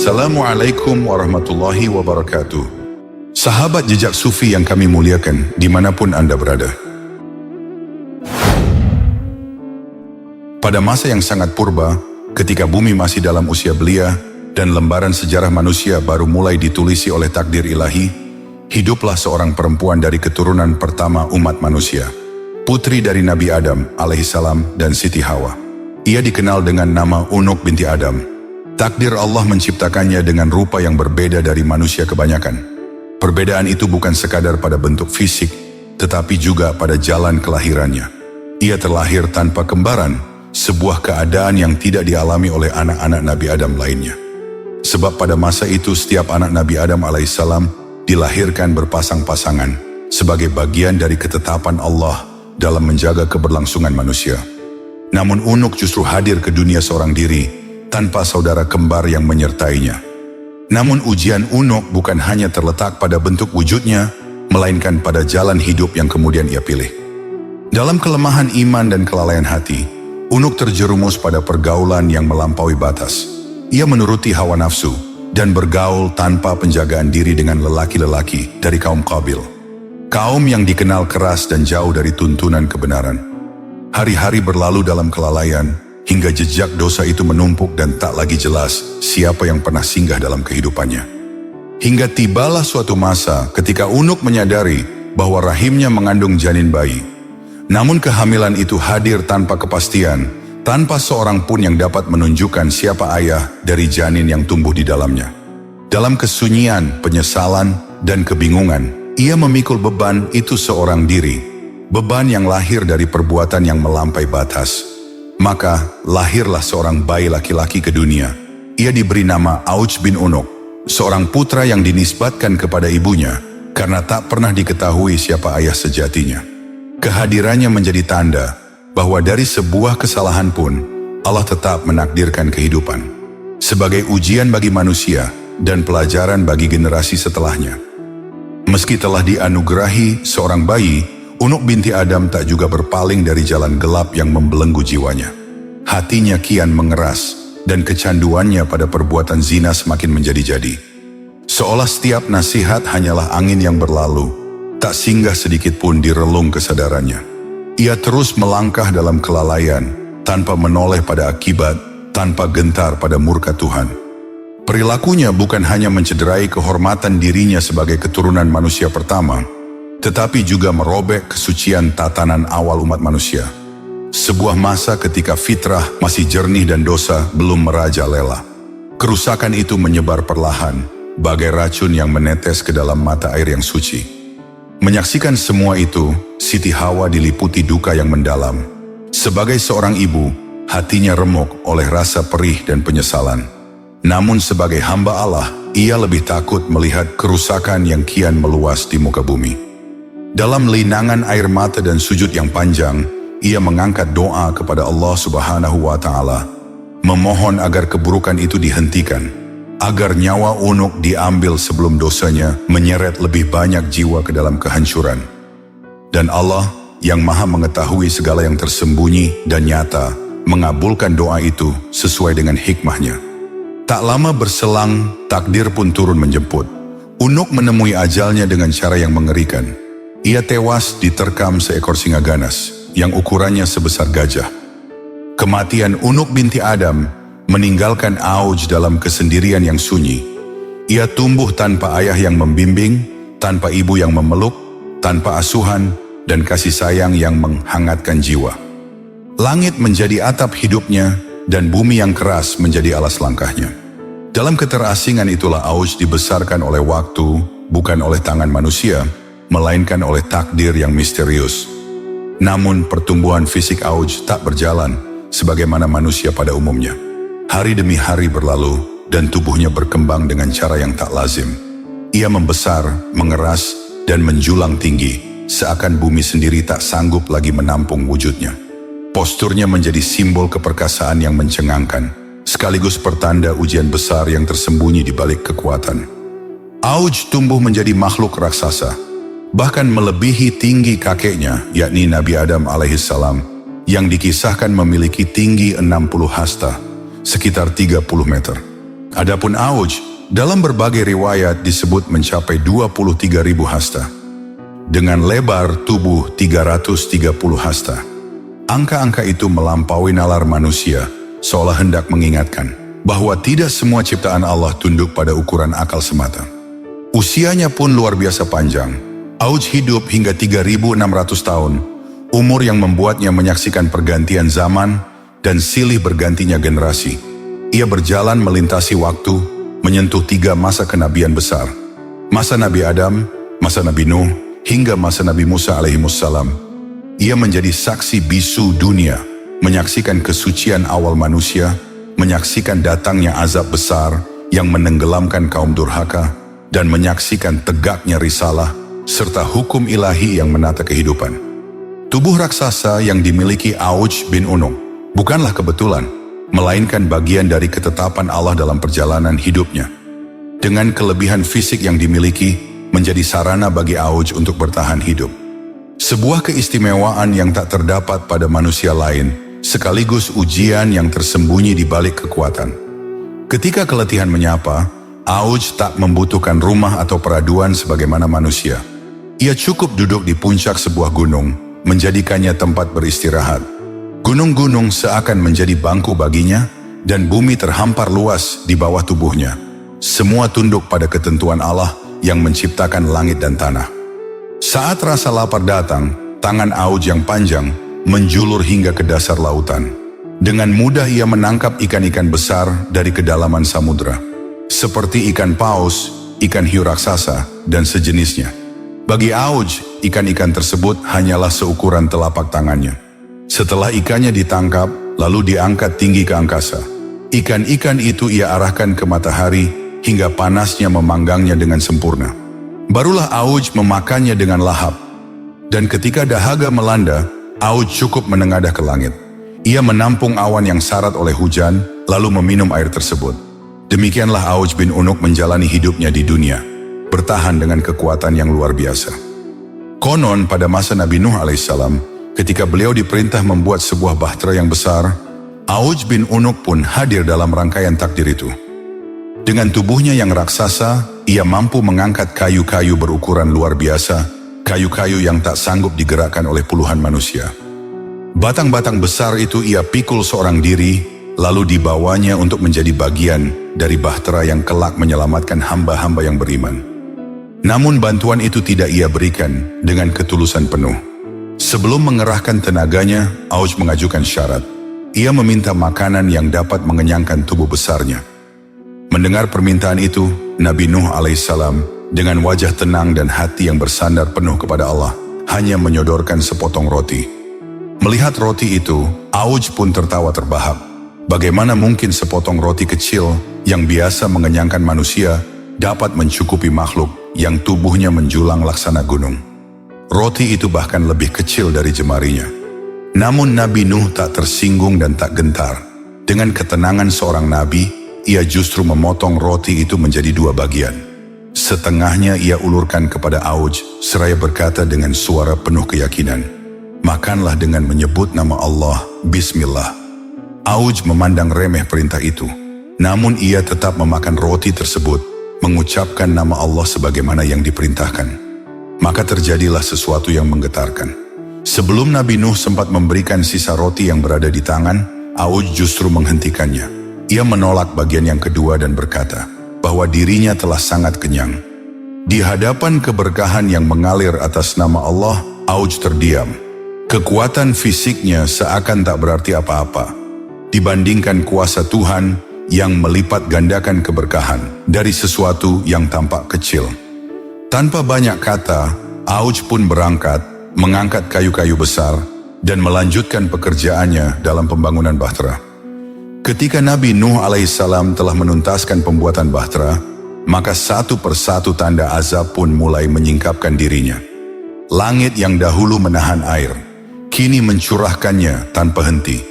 Assalamualaikum warahmatullahi wabarakatuh. Sahabat jejak sufi yang kami muliakan dimanapun Anda berada. Pada masa yang sangat purba, ketika bumi masih dalam usia belia dan lembaran sejarah manusia baru mulai ditulisi oleh takdir ilahi, hiduplah seorang perempuan dari keturunan pertama umat manusia, putri dari Nabi Adam alaihissalam dan Siti Hawa. Ia dikenal dengan nama Unuk binti Adam. Takdir Allah menciptakannya dengan rupa yang berbeda dari manusia kebanyakan. Perbedaan itu bukan sekadar pada bentuk fisik, tetapi juga pada jalan kelahirannya. Ia terlahir tanpa kembaran, sebuah keadaan yang tidak dialami oleh anak-anak Nabi Adam lainnya. Sebab pada masa itu setiap anak Nabi Adam alaihissalam dilahirkan berpasang-pasangan sebagai bagian dari ketetapan Allah dalam menjaga keberlangsungan manusia. Namun Unuk justru hadir ke dunia seorang diri, tanpa saudara kembar yang menyertainya. Namun ujian Unuk bukan hanya terletak pada bentuk wujudnya, melainkan pada jalan hidup yang kemudian ia pilih. Dalam kelemahan iman dan kelalaian hati, Unuk terjerumus pada pergaulan yang melampaui batas. Ia menuruti hawa nafsu dan bergaul tanpa penjagaan diri dengan lelaki-lelaki dari kaum Qabil. Kaum yang dikenal keras dan jauh dari tuntunan kebenaran. Hari-hari berlalu dalam kelalaian, hingga jejak dosa itu menumpuk dan tak lagi jelas siapa yang pernah singgah dalam kehidupannya. Hingga tibalah suatu masa ketika Unuk menyadari bahwa rahimnya mengandung janin bayi. Namun kehamilan itu hadir tanpa kepastian, tanpa seorang pun yang dapat menunjukkan siapa ayah dari janin yang tumbuh di dalamnya. Dalam kesunyian, penyesalan, dan kebingungan, ia memikul beban itu seorang diri. Beban yang lahir dari perbuatan yang melampaui batas. Maka lahirlah seorang bayi laki-laki ke dunia. Ia diberi nama Auj bin Unuk, seorang putra yang dinisbatkan kepada ibunya karena tak pernah diketahui siapa ayah sejatinya. Kehadirannya menjadi tanda bahwa dari sebuah kesalahan pun Allah tetap menakdirkan kehidupan sebagai ujian bagi manusia dan pelajaran bagi generasi setelahnya. Meski telah dianugerahi seorang bayi, Unuk binti Adam tak juga berpaling dari jalan gelap yang membelenggu jiwanya. Hatinya kian mengeras dan kecanduannya pada perbuatan zina semakin menjadi-jadi. Seolah setiap nasihat hanyalah angin yang berlalu, tak singgah sedikit pun di relung kesadarannya. Ia terus melangkah dalam kelalaian, tanpa menoleh pada akibat, tanpa gentar pada murka Tuhan. Perilakunya bukan hanya mencederai kehormatan dirinya sebagai keturunan manusia pertama, tetapi juga merobek kesucian tatanan awal umat manusia. Sebuah masa ketika fitrah masih jernih dan dosa belum merajalela. Kerusakan itu menyebar perlahan, bagai racun yang menetes ke dalam mata air yang suci. Menyaksikan semua itu, Siti Hawa diliputi duka yang mendalam. Sebagai seorang ibu, hatinya remuk oleh rasa perih dan penyesalan. Namun sebagai hamba Allah, ia lebih takut melihat kerusakan yang kian meluas di muka bumi. Dalam linangan air mata dan sujud yang panjang, ia mengangkat doa kepada Allah Subhanahu wa Ta'ala, memohon agar keburukan itu dihentikan, agar nyawa Unuk diambil sebelum dosanya menyeret lebih banyak jiwa ke dalam kehancuran. Dan Allah yang maha mengetahui segala yang tersembunyi dan nyata, mengabulkan doa itu sesuai dengan hikmahnya. Tak lama berselang, takdir pun turun menjemput. Unuk menemui ajalnya dengan cara yang mengerikan. Ia tewas diterkam seekor singa ganas yang ukurannya sebesar gajah. Kematian Unuk binti Adam meninggalkan Auj dalam kesendirian yang sunyi. Ia tumbuh tanpa ayah yang membimbing, tanpa ibu yang memeluk, tanpa asuhan dan kasih sayang yang menghangatkan jiwa. Langit menjadi atap hidupnya dan bumi yang keras menjadi alas langkahnya. Dalam keterasingan itulah Auj dibesarkan oleh waktu, bukan oleh tangan manusia, melainkan oleh takdir yang misterius. Namun pertumbuhan fisik Auj tak berjalan sebagaimana manusia pada umumnya. Hari demi hari berlalu dan tubuhnya berkembang dengan cara yang tak lazim. Ia membesar, mengeras, dan menjulang tinggi, seakan bumi sendiri tak sanggup lagi menampung wujudnya. Posturnya menjadi simbol keperkasaan yang mencengangkan, sekaligus pertanda ujian besar yang tersembunyi di balik kekuatan. Auj tumbuh menjadi makhluk raksasa, bahkan melebihi tinggi kakeknya, yakni Nabi Adam alaihissalam, yang dikisahkan memiliki tinggi 60 hasta, sekitar 30 meter. Adapun Auj, dalam berbagai riwayat disebut mencapai 23.000 hasta. Dengan lebar tubuh 330 hasta. Angka-angka itu melampaui nalar manusia, seolah hendak mengingatkan bahwa tidak semua ciptaan Allah tunduk pada ukuran akal semata. Usianya pun luar biasa panjang. Auj hidup hingga 3.600 tahun, umur yang membuatnya menyaksikan pergantian zaman dan silih bergantinya generasi. Ia berjalan melintasi waktu, menyentuh 3 masa kenabian besar. Masa Nabi Adam, masa Nabi Nuh, hingga masa Nabi Musa alaihissalam. Ia menjadi saksi bisu dunia, menyaksikan kesucian awal manusia, menyaksikan datangnya azab besar yang menenggelamkan kaum durhaka, dan menyaksikan tegaknya risalah, serta hukum ilahi yang menata kehidupan. Tubuh raksasa yang dimiliki Auj bin Unuk bukanlah kebetulan, melainkan bagian dari ketetapan Allah dalam perjalanan hidupnya. Dengan kelebihan fisik yang dimiliki, menjadi sarana bagi Auj untuk bertahan hidup. Sebuah keistimewaan yang tak terdapat pada manusia lain, sekaligus ujian yang tersembunyi di balik kekuatan. Ketika keletihan menyapa, Auj tak membutuhkan rumah atau peraduan sebagaimana manusia. Ia cukup duduk di puncak sebuah gunung, menjadikannya tempat beristirahat. Gunung-gunung seakan menjadi bangku baginya, dan bumi terhampar luas di bawah tubuhnya. Semua tunduk pada ketentuan Allah yang menciptakan langit dan tanah. Saat rasa lapar datang, tangan Auj yang panjang menjulur hingga ke dasar lautan. Dengan mudah ia menangkap ikan-ikan besar dari kedalaman samudra. Seperti ikan paus, ikan hiu raksasa, dan sejenisnya. Bagi Auj, ikan-ikan tersebut hanyalah seukuran telapak tangannya. Setelah ikannya ditangkap, lalu diangkat tinggi ke angkasa. Ikan-ikan itu ia arahkan ke matahari hingga panasnya memanggangnya dengan sempurna. Barulah Auj memakannya dengan lahap. Dan ketika dahaga melanda, Auj cukup menengadah ke langit. Ia menampung awan yang syarat oleh hujan, lalu meminum air tersebut. Demikianlah Auj bin Unuk menjalani hidupnya di dunia, bertahan dengan kekuatan yang luar biasa. Konon pada masa Nabi Nuh alaihissalam, ketika beliau diperintah membuat sebuah bahtera yang besar, Auj bin Unuk pun hadir dalam rangkaian takdir itu. Dengan tubuhnya yang raksasa, ia mampu mengangkat kayu-kayu berukuran luar biasa, kayu-kayu yang tak sanggup digerakkan oleh puluhan manusia. Batang-batang besar itu ia pikul seorang diri, lalu dibawanya untuk menjadi bagian dari bahtera yang kelak menyelamatkan hamba-hamba yang beriman. Namun bantuan itu tidak ia berikan dengan ketulusan penuh. Sebelum mengerahkan tenaganya, Auj mengajukan syarat. Ia meminta makanan yang dapat mengenyangkan tubuh besarnya. Mendengar permintaan itu, Nabi Nuh alaihissalam dengan wajah tenang dan hati yang bersandar penuh kepada Allah, hanya menyodorkan sepotong roti. Melihat roti itu, Auj pun tertawa terbahak. Bagaimana mungkin sepotong roti kecil yang biasa mengenyangkan manusia dapat mencukupi makhluk yang tubuhnya menjulang laksana gunung. Roti itu bahkan lebih kecil dari jemarinya. Namun Nabi Nuh tak tersinggung dan tak gentar. Dengan ketenangan seorang nabi, ia justru memotong roti itu menjadi 2 bagian. Setengahnya ia ulurkan kepada Auj, seraya berkata dengan suara penuh keyakinan, "Makanlah dengan menyebut nama Allah, Bismillah." Auj memandang remeh perintah itu, namun ia tetap memakan roti tersebut, mengucapkan nama Allah sebagaimana yang diperintahkan. Maka terjadilah sesuatu yang menggetarkan. Sebelum Nabi Nuh sempat memberikan sisa roti yang berada di tangan, Auj justru menghentikannya. Ia menolak bagian yang kedua dan berkata bahwa dirinya telah sangat kenyang. Di hadapan keberkahan yang mengalir atas nama Allah, Auj terdiam. Kekuatan fisiknya seakan tak berarti apa-apa dibandingkan kuasa Tuhan yang melipat gandakan keberkahan dari sesuatu yang tampak kecil. Tanpa banyak kata, Auj pun berangkat, mengangkat kayu-kayu besar, dan melanjutkan pekerjaannya dalam pembangunan bahtera. Ketika Nabi Nuh alaihissalam telah menuntaskan pembuatan bahtera, maka satu persatu tanda azab pun mulai menyingkapkan dirinya. Langit yang dahulu menahan air, kini mencurahkannya tanpa henti.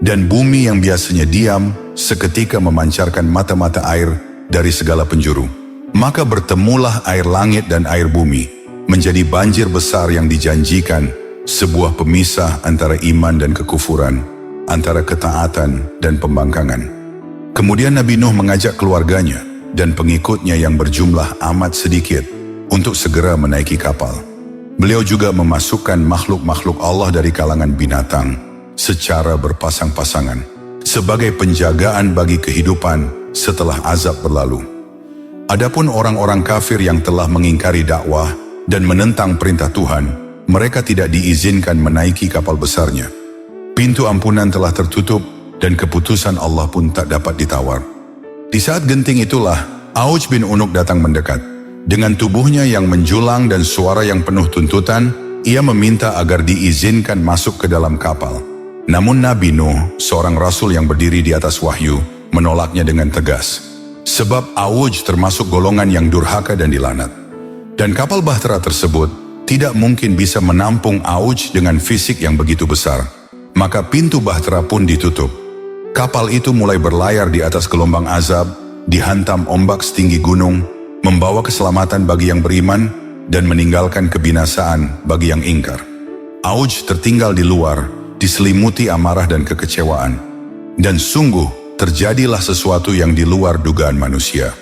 Dan bumi yang biasanya diam, seketika memancarkan mata-mata air dari segala penjuru. Maka bertemulah air langit dan air bumi, menjadi banjir besar yang dijanjikan, sebuah pemisah antara iman dan kekufuran, antara ketaatan dan pembangkangan. Kemudian Nabi Nuh mengajak keluarganya dan pengikutnya yang berjumlah amat sedikit untuk segera menaiki kapal. Beliau juga memasukkan makhluk-makhluk Allah dari kalangan binatang secara berpasang-pasangan sebagai penjagaan bagi kehidupan setelah azab berlalu. Adapun orang-orang kafir yang telah mengingkari dakwah dan menentang perintah Tuhan, mereka tidak diizinkan menaiki kapal besarnya. Pintu ampunan telah tertutup dan keputusan Allah pun tak dapat ditawar. Di saat genting itulah Auj bin Unuk datang mendekat. Dengan tubuhnya yang menjulang dan suara yang penuh tuntutan, ia meminta agar diizinkan masuk ke dalam kapal. Namun Nabi Nuh, seorang rasul yang berdiri di atas wahyu, menolaknya dengan tegas. Sebab Auj termasuk golongan yang durhaka dan dilaknat. Dan kapal bahtera tersebut tidak mungkin bisa menampung Auj dengan fisik yang begitu besar. Maka pintu bahtera pun ditutup. Kapal itu mulai berlayar di atas gelombang azab, dihantam ombak setinggi gunung, membawa keselamatan bagi yang beriman dan meninggalkan kebinasaan bagi yang ingkar. Auj tertinggal di luar, diselimuti amarah dan kekecewaan. Dan sungguh terjadilah sesuatu yang di luar dugaan manusia.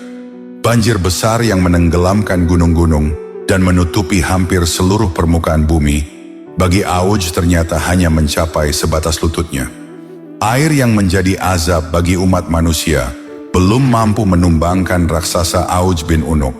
Banjir besar yang menenggelamkan gunung-gunung dan menutupi hampir seluruh permukaan bumi, bagi Auj ternyata hanya mencapai sebatas lututnya. Air yang menjadi azab bagi umat manusia belum mampu menumbangkan raksasa Auj bin Unuk.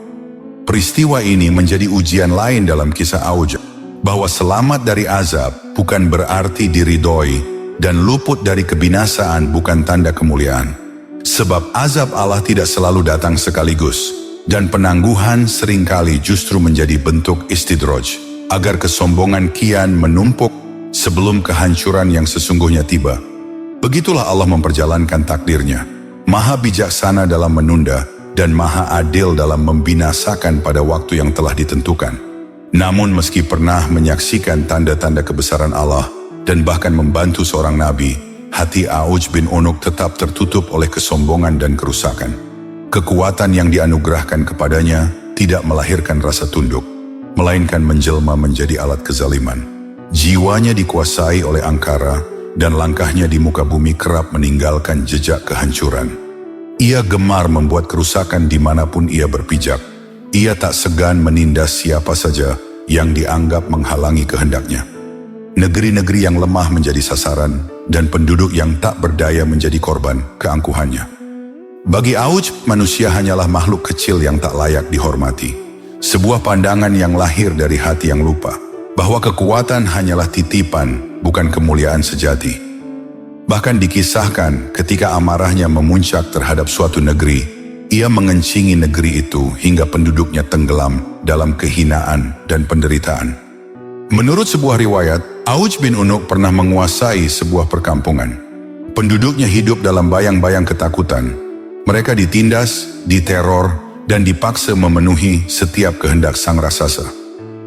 Peristiwa ini menjadi ujian lain dalam kisah Auj, bahwa selamat dari azab bukan berarti diridhoi dan luput dari kebinasaan bukan tanda kemuliaan. Sebab azab Allah tidak selalu datang sekaligus, dan penangguhan seringkali justru menjadi bentuk istidraj, agar kesombongan kian menumpuk sebelum kehancuran yang sesungguhnya tiba. Begitulah Allah memperjalankan takdirnya. Maha bijaksana dalam menunda dan maha adil dalam membinasakan pada waktu yang telah ditentukan. Namun meski pernah menyaksikan tanda-tanda kebesaran Allah dan bahkan membantu seorang nabi, hati Auj bin Unuk tetap tertutup oleh kesombongan dan kerusakan. Kekuatan yang dianugerahkan kepadanya tidak melahirkan rasa tunduk, melainkan menjelma menjadi alat kezaliman. Jiwanya dikuasai oleh angkara, dan langkahnya di muka bumi kerap meninggalkan jejak kehancuran. Ia gemar membuat kerusakan dimanapun ia berpijak. Ia tak segan menindas siapa saja yang dianggap menghalangi kehendaknya. Negeri-negeri yang lemah menjadi sasaran, dan penduduk yang tak berdaya menjadi korban keangkuhannya. Bagi Auj, manusia hanyalah makhluk kecil yang tak layak dihormati. Sebuah pandangan yang lahir dari hati yang lupa, bahwa kekuatan hanyalah titipan, bukan kemuliaan sejati. Bahkan dikisahkan ketika amarahnya memuncak terhadap suatu negeri, ia mengencingi negeri itu hingga penduduknya tenggelam dalam kehinaan dan penderitaan. Menurut sebuah riwayat, Auj bin Unuk pernah menguasai sebuah perkampungan. Penduduknya hidup dalam bayang-bayang ketakutan. Mereka ditindas, diteror, dan dipaksa memenuhi setiap kehendak sang raksasa.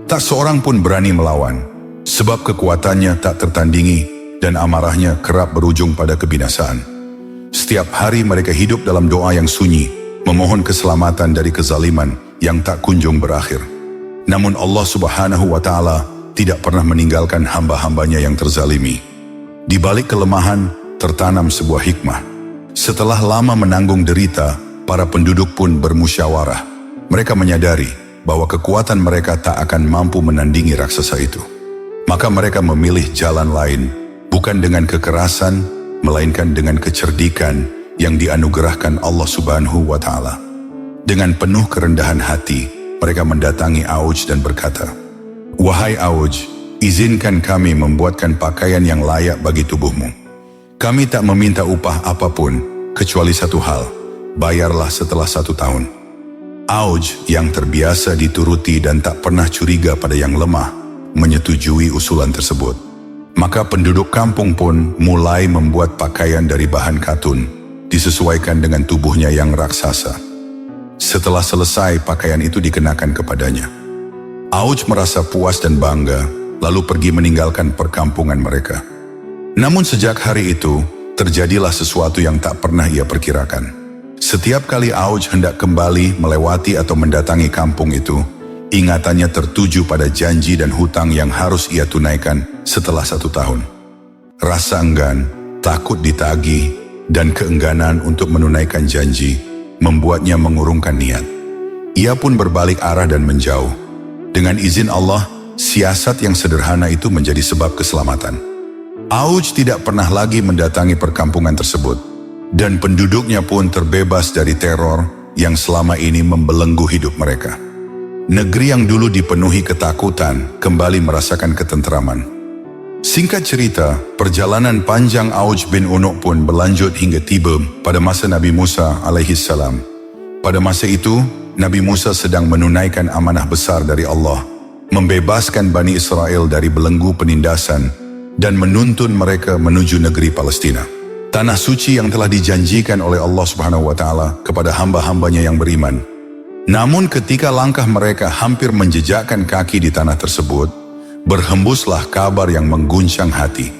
Tak seorang pun berani melawan, sebab kekuatannya tak tertandingi dan amarahnya kerap berujung pada kebinasaan. Setiap hari mereka hidup dalam doa yang sunyi, memohon keselamatan dari kezaliman yang tak kunjung berakhir. Namun Allah Subhanahu wa Ta'ala tidak pernah meninggalkan hamba-hambanya yang terzalimi. Di balik kelemahan tertanam sebuah hikmah. Setelah lama menanggung derita, para penduduk pun bermusyawarah. Mereka menyadari bahwa kekuatan mereka tak akan mampu menandingi raksasa itu. Maka mereka memilih jalan lain, bukan dengan kekerasan, melainkan dengan kecerdikan yang dianugerahkan Allah Subhanahu wa Ta'ala. Dengan penuh kerendahan hati, mereka mendatangi Auj dan berkata, "Wahai Auj, izinkan kami membuatkan pakaian yang layak bagi tubuhmu. Kami tak meminta upah apapun, kecuali satu hal, bayarlah setelah 1 tahun." Auj yang terbiasa dituruti dan tak pernah curiga pada yang lemah, menyetujui usulan tersebut. Maka penduduk kampung pun mulai membuat pakaian dari bahan katun, disesuaikan dengan tubuhnya yang raksasa. Setelah selesai, pakaian itu dikenakan kepadanya. Auj merasa puas dan bangga, lalu pergi meninggalkan perkampungan mereka. Namun sejak hari itu, terjadilah sesuatu yang tak pernah ia perkirakan. Setiap kali Auj hendak kembali melewati atau mendatangi kampung itu, ingatannya tertuju pada janji dan hutang yang harus ia tunaikan setelah 1 tahun. Rasa enggan, takut ditagih, dan keengganan untuk menunaikan janji membuatnya mengurungkan niat. Ia pun berbalik arah dan menjauh. Dengan izin Allah, siasat yang sederhana itu menjadi sebab keselamatan. Auj tidak pernah lagi mendatangi perkampungan tersebut, dan penduduknya pun terbebas dari teror yang selama ini membelenggu hidup mereka. Negeri yang dulu dipenuhi ketakutan kembali merasakan ketentraman. Singkat cerita, perjalanan panjang Auj bin Unuk pun berlanjut hingga tiba pada masa Nabi Musa alaihissalam. Pada masa itu, Nabi Musa sedang menunaikan amanah besar dari Allah, membebaskan Bani Israel dari belenggu penindasan dan menuntun mereka menuju negeri Palestina, tanah suci yang telah dijanjikan oleh Allah Subhanahu wa Ta'ala kepada hamba-hambanya yang beriman. Namun ketika langkah mereka hampir menjejakkan kaki di tanah tersebut, berhembuslah kabar yang mengguncang hati.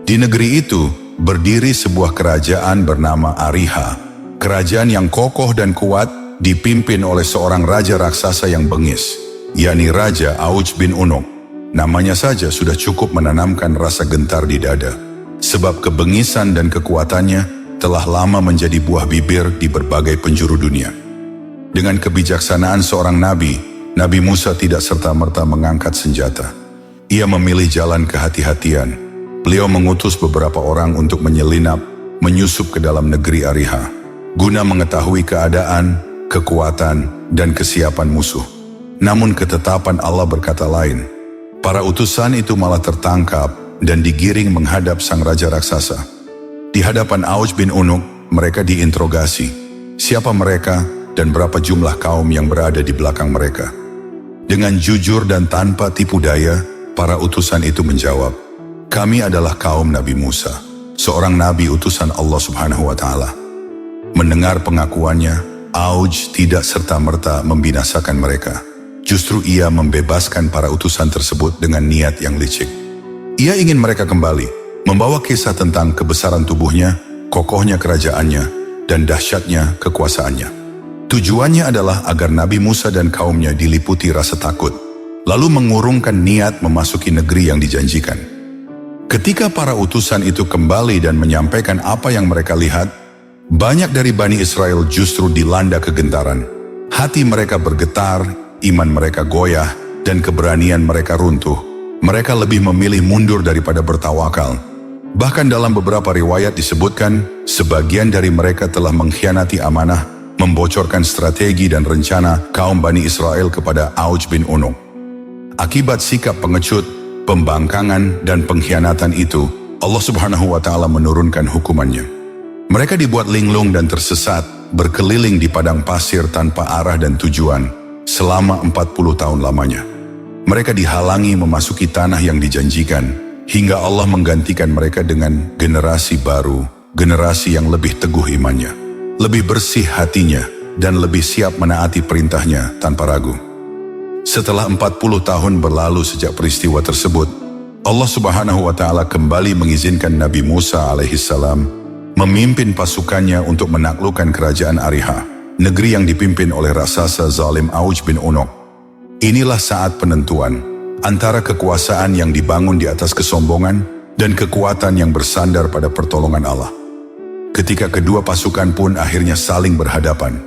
Di negeri itu berdiri sebuah kerajaan bernama Ariha, kerajaan yang kokoh dan kuat dipimpin oleh seorang raja raksasa yang bengis, yakni Raja Auj bin Unuk. Namanya saja sudah cukup menanamkan rasa gentar di dada, sebab kebengisan dan kekuatannya telah lama menjadi buah bibir di berbagai penjuru dunia. Dengan kebijaksanaan seorang nabi, Nabi Musa tidak serta-merta mengangkat senjata. Ia memilih jalan kehati-hatian. Beliau mengutus beberapa orang untuk menyelinap, menyusup ke dalam negeri Ariha, guna mengetahui keadaan, kekuatan, dan kesiapan musuh. Namun ketetapan Allah berkata lain. Para utusan itu malah tertangkap dan digiring menghadap sang raja raksasa. Di hadapan Auj bin Unuk, mereka diinterogasi. Siapa mereka dan berapa jumlah kaum yang berada di belakang mereka? Dengan jujur dan tanpa tipu daya, para utusan itu menjawab, "Kami adalah kaum Nabi Musa, seorang nabi utusan Allah Subhanahu wa Ta'ala." Mendengar pengakuannya, Auj tidak serta-merta membinasakan mereka. Justru ia membebaskan para utusan tersebut dengan niat yang licik. Ia ingin mereka kembali, membawa kisah tentang kebesaran tubuhnya, kokohnya kerajaannya, dan dahsyatnya kekuasaannya. Tujuannya adalah agar Nabi Musa dan kaumnya diliputi rasa takut, lalu mengurungkan niat memasuki negeri yang dijanjikan. Ketika para utusan itu kembali dan menyampaikan apa yang mereka lihat, banyak dari Bani Israel justru dilanda kegentaran. Hati mereka bergetar, iman mereka goyah, dan keberanian mereka runtuh. Mereka lebih memilih mundur daripada bertawakal. Bahkan dalam beberapa riwayat disebutkan, sebagian dari mereka telah mengkhianati amanah, membocorkan strategi dan rencana kaum Bani Israel kepada Auj bin Unuk. Akibat sikap pengecut, pembangkangan, dan pengkhianatan itu, Allah Subhanahu wa Ta'ala menurunkan hukumannya. Mereka dibuat linglung dan tersesat, berkeliling di padang pasir tanpa arah dan tujuan, selama 40 tahun lamanya. Mereka dihalangi memasuki tanah yang dijanjikan, hingga Allah menggantikan mereka dengan generasi baru, generasi yang lebih teguh imannya, lebih bersih hatinya, dan lebih siap menaati perintahnya tanpa ragu. Setelah 40 tahun berlalu sejak peristiwa tersebut, Allah Subhanahu wa Ta'ala kembali mengizinkan Nabi Musa alaihissalam memimpin pasukannya untuk menaklukkan kerajaan Ariha, negeri yang dipimpin oleh raksasa zalim Auj bin Unuk. Inilah saat penentuan antara kekuasaan yang dibangun di atas kesombongan dan kekuatan yang bersandar pada pertolongan Allah. Ketika kedua pasukan pun akhirnya saling berhadapan,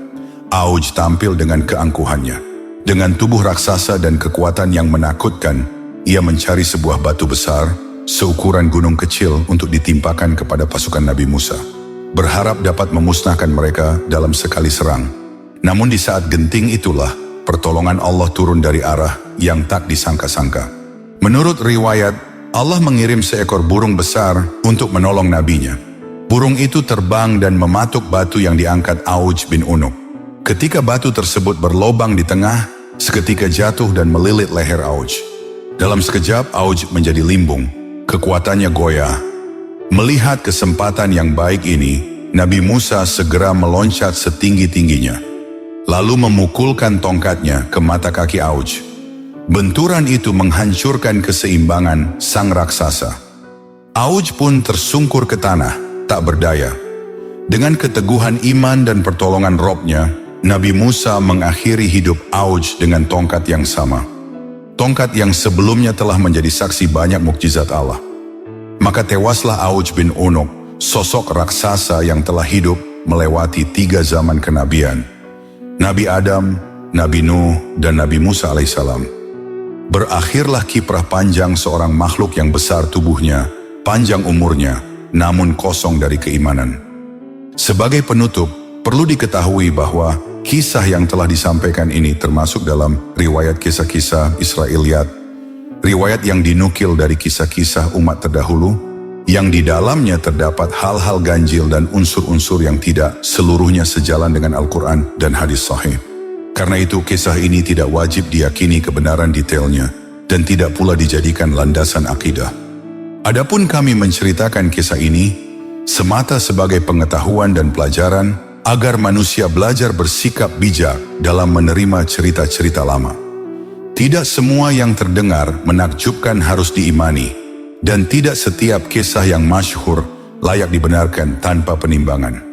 Auj tampil dengan keangkuhannya. Dengan tubuh raksasa dan kekuatan yang menakutkan, ia mencari sebuah batu besar, seukuran gunung kecil untuk ditimpakan kepada pasukan Nabi Musa, berharap dapat memusnahkan mereka dalam sekali serang. Namun di saat genting itulah, pertolongan Allah turun dari arah yang tak disangka-sangka. Menurut riwayat, Allah mengirim seekor burung besar untuk menolong nabinya. Burung itu terbang dan mematuk batu yang diangkat Auj bin Unuk. Ketika batu tersebut berlobang di tengah, seketika jatuh dan melilit leher Auj. Dalam sekejap, Auj menjadi limbung, kekuatannya goyah. Melihat kesempatan yang baik ini, Nabi Musa segera meloncat setinggi-tingginya, lalu memukulkan tongkatnya ke mata kaki Auj. Benturan itu menghancurkan keseimbangan sang raksasa. Auj pun tersungkur ke tanah, tak berdaya. Dengan keteguhan iman dan pertolongan Robnya, Nabi Musa mengakhiri hidup Auj dengan tongkat yang sama. Tongkat yang sebelumnya telah menjadi saksi banyak mukjizat Allah. Maka tewaslah Auj bin Unuk sosok raksasa yang telah hidup melewati 3 zaman kenabian. Nabi Adam, Nabi Nuh, dan Nabi Musa alaihissalam. Berakhirlah kiprah panjang seorang makhluk yang besar tubuhnya, panjang umurnya, namun kosong dari keimanan. Sebagai penutup, perlu diketahui bahwa kisah yang telah disampaikan ini termasuk dalam riwayat kisah-kisah Israiliyat, riwayat yang dinukil dari kisah-kisah umat terdahulu, yang di dalamnya terdapat hal-hal ganjil dan unsur-unsur yang tidak seluruhnya sejalan dengan Al-Quran dan hadis sahih. Karena itu kisah ini tidak wajib diyakini kebenaran detailnya dan tidak pula dijadikan landasan akidah. Adapun kami menceritakan kisah ini semata sebagai pengetahuan dan pelajaran agar manusia belajar bersikap bijak dalam menerima cerita-cerita lama. Tidak semua yang terdengar menakjubkan harus diimani, dan tidak setiap kisah yang masyhur layak dibenarkan tanpa penimbangan.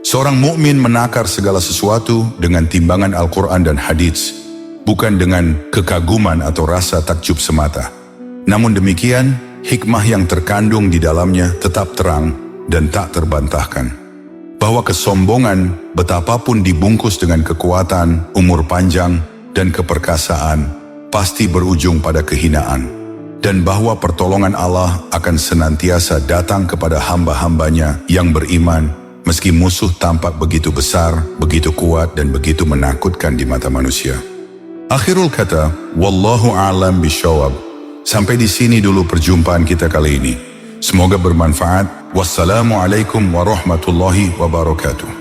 Seorang mukmin menakar segala sesuatu dengan timbangan Al-Quran dan hadits, bukan dengan kekaguman atau rasa takjub semata. Namun demikian, hikmah yang terkandung di dalamnya tetap terang dan tak terbantahkan. Bahwa kesombongan, betapapun dibungkus dengan kekuatan, umur panjang, dan keperkasaan, pasti berujung pada kehinaan. Dan bahwa pertolongan Allah akan senantiasa datang kepada hamba-hambanya yang beriman, meski musuh tampak begitu besar, begitu kuat, dan begitu menakutkan di mata manusia. Akhirul kata, wallahu a'lam bishawab. Sampai di sini dulu perjumpaan kita kali ini. Semoga bermanfaat. Wassalamualaikum warahmatullahi wabarakatuh.